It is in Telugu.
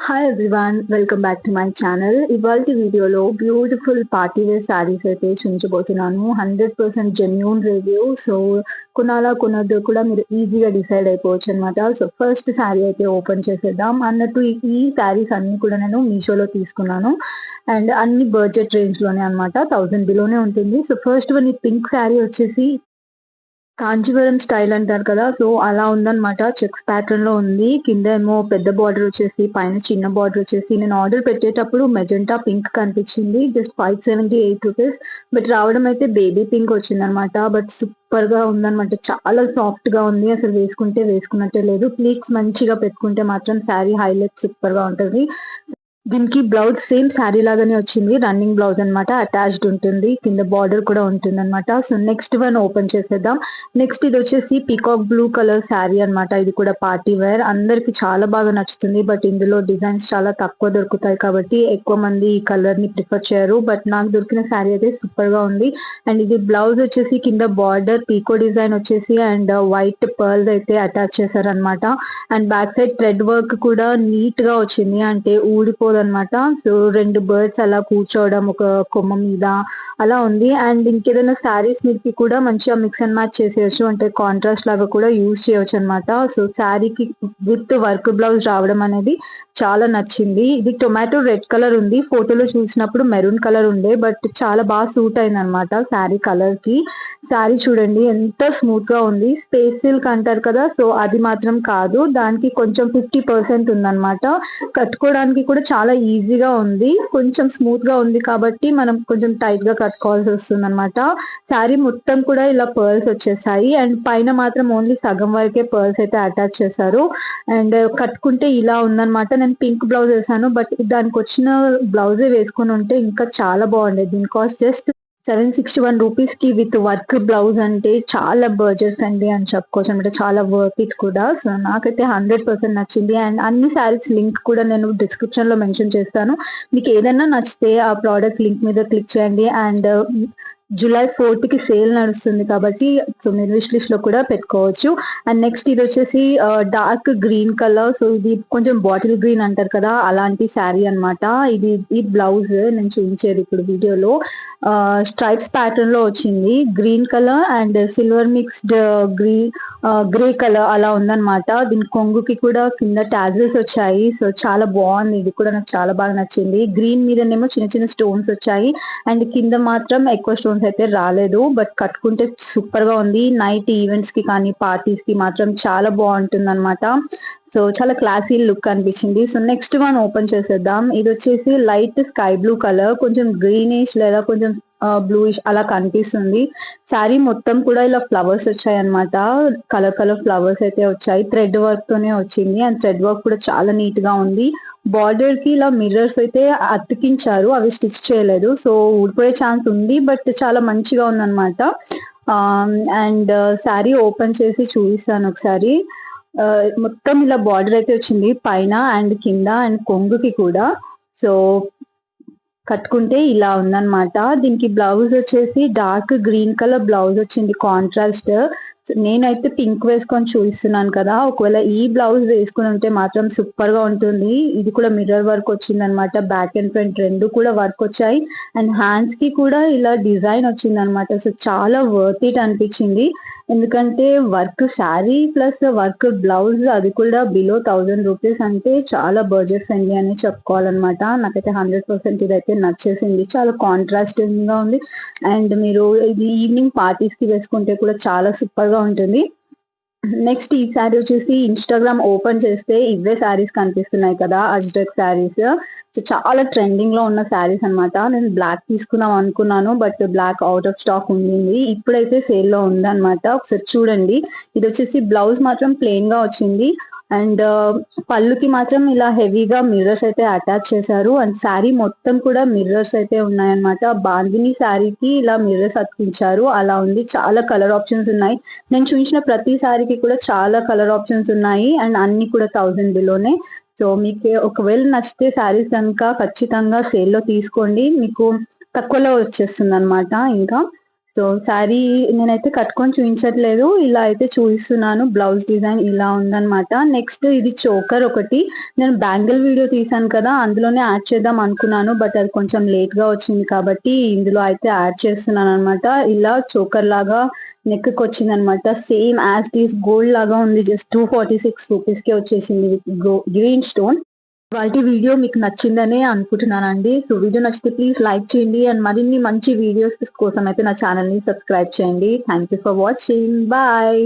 Hi everyone, welcome back to my channel. ఇవాల్టి వీడియోలో బ్యూటిఫుల్ పార్టీ వేర్ శారీస్ అయితే చూపించబోతున్నాను. 100% జెన్యూన్ రివ్యూ. సో కొనాలా కొనొద్దో కూడా మీరు ఈజీగా డిసైడ్ అయిపోవచ్చు అనమాట. సో ఫస్ట్ శారీ అయితే ఓపెన్ చేసేద్దాం. అన్నట్టు ఈ శారీస్ అన్ని కూడా నేను మీషోలో తీసుకున్నాను అండ్ అన్ని బడ్జెట్ రేంజ్ లోనే అనమాట. 1000 బిలోనే ఉంటుంది. సో ఫస్ట్ వన్ ఈ పింక్ శారీ వచ్చేసి కాంచీవరం స్టైల్ అంటారు కదా! సో, అలా ఉందనమాట. చెక్స్ ప్యాటర్న్ లో ఉంది. కింద ఏమో పెద్ద బార్డర్ వచ్చేసి, పైన చిన్న బార్డర్ వచ్చేసి, నేను ఆర్డర్ పెట్టేటప్పుడు మెజెంటా పింక్ కనిపించింది. జస్ట్ ₹578. బట్ రావడం అయితే బేబీ పింక్ వచ్చిందనమాట. బట్ సూపర్ గా ఉందనమాట. చాలా సాఫ్ట్ గా ఉంది. అసలు వేసుకుంటే వేసుకున్నట్టే లేదు. ప్లీట్స్ మంచిగా పెట్టుకుంటే మాత్రం శారీ హైలైట్ సూపర్ గా ఉంటది. దీనికి బ్లౌజ్ సేమ్ శారీ లాగానే వచ్చింది. రన్నింగ్ బ్లౌజ్ అనమాట. అటాచ్డ్ ఉంటుంది. కింద బార్డర్ కూడా ఉంటుంది అనమాట. సో నెక్స్ట్ వన్ ఓపెన్ చేసేద్దాం. నెక్స్ట్ ఇది వచ్చేసి పీకాక్ బ్లూ కలర్ శారీ అనమాట. ఇది కూడా పార్టీ వేర్. అందరికి చాలా బాగా నచ్చుతుంది. బట్ ఇందులో డిజైన్స్ చాలా తక్కువ దొరుకుతాయి కాబట్టి ఎక్కువ మంది ఈ కలర్ ని ప్రిఫర్ చేయరు. బట్ నాకు దొరికిన శారీ అయితే సూపర్ గా ఉంది. అండ్ ఇది బ్లౌజ్ వచ్చేసి కింద బార్డర్ పీకో డిజైన్ వచ్చేసి అండ్ వైట్ పర్ల్స్ అయితే అటాచ్ చేశారనమాట. And back side thread work కూడా నీట్ గా వచ్చింది. అంటే ఊడిపోదన్నమాట. సో 2 బర్డ్స్ అలా కూర్చోవడం ఒక కొమ్మ మీద అలా ఉంది. అండ్ ఇంకేదైనా శారీస్ మీదకి కూడా మంచిగా మిక్స్ అండ్ మ్యాచ్ చేసేయచ్చు. అంటే కాంట్రాస్ట్ లాగా కూడా యూజ్ చేయొచ్చు అనమాట. సో శారీకి విత్ వర్క్ బ్లౌజ్ రావడం అనేది చాలా నచ్చింది. ఇది టొమాటో రెడ్ కలర్ ఉంది. ఫోటోలో చూసినప్పుడు మెరూన్ కలర్ ఉండే. బట్ చాలా బాగా సూట్ అయింది అనమాట శారీ కలర్ కి. శారీ చూడండి ఎంత స్మూత్ గా ఉంది. స్పేస్ సిల్క్ అంటారు కదా! సో అది మాత్రం కాదు. దానికి కొంచెం 50% ఉందన్నమాట. కట్టుకోవడానికి కూడా చాలా ఈజీగా ఉంది. కొంచెం స్మూత్ గా ఉంది కాబట్టి మనం కొంచెం టైట్ గా కట్టుకోవాల్సి వస్తుందన్నమాట. శారీ మొత్తం కూడా ఇలా పర్ల్స్ వచ్చేసాయి. అండ్ పైన మాత్రం ఓన్లీ సగం వరకే పర్ల్స్ అయితే అటాచ్ చేశారు. అండ్ కట్టుకుంటే ఇలా ఉందన్నమాట. నేను పింక్ బ్లౌజ్ వేసాను. బట్ దానికి వచ్చిన బ్లౌజే వేసుకొని ఉంటే ఇంకా చాలా బాగుండేది. దీని కాస్ట్ జస్ట్ ₹761 కి విత్ వర్క్ బ్లౌజ్ అంటే చాలా బడ్జెట్ ఫ్రెండ్లీ అని చెప్పుకోవచ్చు అనమాట. చాలా వర్త్ ఇట్ కూడా. సో నాకైతే 100% నచ్చింది. అండ్ అన్ని శారీస్ లింక్ కూడా నేను డిస్క్రిప్షన్ లో మెన్షన్ చేస్తాను. మీకు ఏదైనా నచ్చితే ఆ ప్రోడక్ట్ లింక్ మీద క్లిక్ చేయండి. అండ్ జూలై 4th కి సేల్ నడుస్తుంది కాబట్టి సో మీరు విష్ లిస్ట్ లో కూడా పెట్టుకోవచ్చు. అండ్ నెక్స్ట్ ఇది వచ్చేసి డార్క్ గ్రీన్ కలర్. సో ఇది కొంచెం బాటిల్ గ్రీన్ అంటారు కదా, అలాంటి శారీ అనమాట. ఇది ఈ బ్లౌజ్ నేను చూపించేది ఇప్పుడు వీడియోలో స్ట్రైప్స్ ప్యాటర్న్ లో వచ్చింది. Green colour and silver mixed grey colour అలా ఉందన్నమాట. దీని కొంగుకి కూడా కింద టాజిల్స్ వచ్చాయి. సో చాలా బాగుంది. ఇది కూడా నాకు చాలా బాగా నచ్చింది. గ్రీన్ మీదనేమో చిన్న చిన్న స్టోన్స్ వచ్చాయి. అండ్ కింద మాత్రం ఎక్కువ స్టోన్స్ అయితే రాలేదు. బట్ కట్టుకుంటే సూపర్ గా ఉంది. నైట్ ఈవెంట్స్ కి కానీ పార్టీస్ కి మాత్రం చాలా బాగుంటుంది అనమాట. సో చాలా క్లాసీ లుక్ అనిపించింది. సో నెక్స్ట్ వన్ ఓపెన్ చేసేద్దాం. ఇది వచ్చేసి లైట్ స్కై బ్లూ కలర్, కొంచెం గ్రీనిష్ లేదా కొంచెం బ్లూయిష్ అలా కనిపిస్తుంది. శారీ మొత్తం కూడా ఇలా ఫ్లవర్స్ వచ్చాయి అనమాట. కలర్ కలర్ ఫ్లవర్స్ అయితే వచ్చాయి. థ్రెడ్ వర్క్ తోనే వచ్చింది. అండ్ థ్రెడ్ వర్క్ కూడా చాలా నీట్ గా ఉంది. బార్డర్ కి ఇలా మిర్రర్స్ అయితే అతికించారు. అవి స్టిచ్ చేయలేదు. సో ఊడిపోయే ఛాన్స్ ఉంది. బట్ చాలా మంచిగా ఉందన్నమాట. అండ్ శారీ ఓపెన్ చేసి చూపిస్తాను ఒకసారి. మొత్తం ఇలా బార్డర్ అయితే వచ్చింది పైన అండ్ కింద అండ్ కొంగుకి కూడా. సో కట్టుకుంటే ఇలా ఉందన్నమాట. దీనికి బ్లౌజ్ వచ్చేసి డార్క్ గ్రీన్ కలర్ బ్లౌజ్ వచ్చింది కాంట్రాస్ట్. నేనైతే పింక్ వేసుకొని చూపిస్తున్నాను కదా, ఒకవేళ ఈ బ్లౌజ్ వేసుకుని ఉంటే మాత్రం సూపర్ గా ఉంటుంది. ఇది కూడా మిర్రర్ వర్క్ వచ్చింది అనమాట. బ్యాక్ అండ్ ఫ్రంట్ రెండు కూడా వర్క్ వచ్చాయి. అండ్ హ్యాండ్స్ కి కూడా ఇలా డిజైన్ వచ్చింది అనమాట. సో చాలా వర్త్ ఇట్ అనిపించింది. ఎందుకంటే work sari plus work blouse అది కూడా బిలో ₹1000 అంటే చాలా బడ్జెట్ ఫ్రెండ్లీ అని చెప్పుకోవాలన్నమాట. నాకైతే 100% ఇదైతే నచ్చేసింది. చాలా కాంట్రాస్టింగ్ గా ఉంది. అండ్ మీరు ఇది ఈవినింగ్ పార్టీస్ కి వేసుకుంటే కూడా చాలా సూపర్ గా ఉంటుంది. నెక్స్ట్ ఈ శారీ వచ్చేసి ఇన్స్టాగ్రామ్ ఓపెన్ చేస్తే ఇవే శారీస్ కనిపిస్తున్నాయి కదా, అజ్రక్ శారీస్. సో చాలా ట్రెండింగ్ లో ఉన్న శారీస్ అనమాట. నేను బ్లాక్ తీసుకుందాం అనుకున్నాను. But black out of stock ఉండింది. ఇప్పుడైతే సేల్ లో ఉందన్నమాట. ఒకసారి చూడండి. ఇది వచ్చేసి బ్లౌజ్ మాత్రం ప్లెయిన్ గా వచ్చింది. అండ్ పళ్ళుకి మాత్రం ఇలా హెవీగా మిర్రర్స్ అయితే అటాచ్ చేశారు. అండ్ శారీ మొత్తం కూడా మిర్రర్స్ అయితే ఉన్నాయన్నమాట. బాందిని శారీకి ఇలా మిర్రర్స్ అతికించారు. అలా ఉంది. చాలా కలర్ ఆప్షన్స్ ఉన్నాయి. నేను చూపించిన ప్రతి శారీకి కూడా చాలా కలర్ ఆప్షన్స్ ఉన్నాయి. అండ్ అన్ని కూడా 1000 బిలోనే. సో మీకు ఒకవేళ నచ్చితే శారీస్ కనుక ఖచ్చితంగా సేల్లో తీసుకోండి. మీకు తక్కువలో వచ్చేస్తుంది అనమాట. ఇంకా సో శారీ నేనైతే కట్టుకొని చూయించట్లేదు. ఇలా అయితే చూయిస్తున్నాను. బ్లౌజ్ డిజైన్ ఇలా ఉందనమాట. నెక్స్ట్ ఇది చోకర్ ఒకటి. నేను బ్యాంగిల్ వీడియో తీశాను కదా! అందులోనే యాడ్ చేద్దాం అనుకున్నాను. బట్ అది కొంచెం లేట్‌గా వచ్చింది కాబట్టి ఇందులో అయితే యాడ్ చేస్తున్నాననమాట. ఇలా చోకర్ లాగా నెక్‌కొచ్చిందనమాట. Same as it is gold లాగా ఉంది. జస్ట్ 246 రూపీస్‌కే వచ్చేసింది విత్ గ్రీన్ స్టోన్. ఇవాల్టి వీడియో మీకు నచ్చిందనే అనుకుంటున్నానండి. సో వీడియో నచ్చితే ప్లీజ్ లైక్ చేయండి. అండ్ మరిన్ని మంచి వీడియోస్ కోసం అయితే నా ఛానల్‌ని సబ్స్క్రైబ్ చేయండి. Thank you for watching. Bye.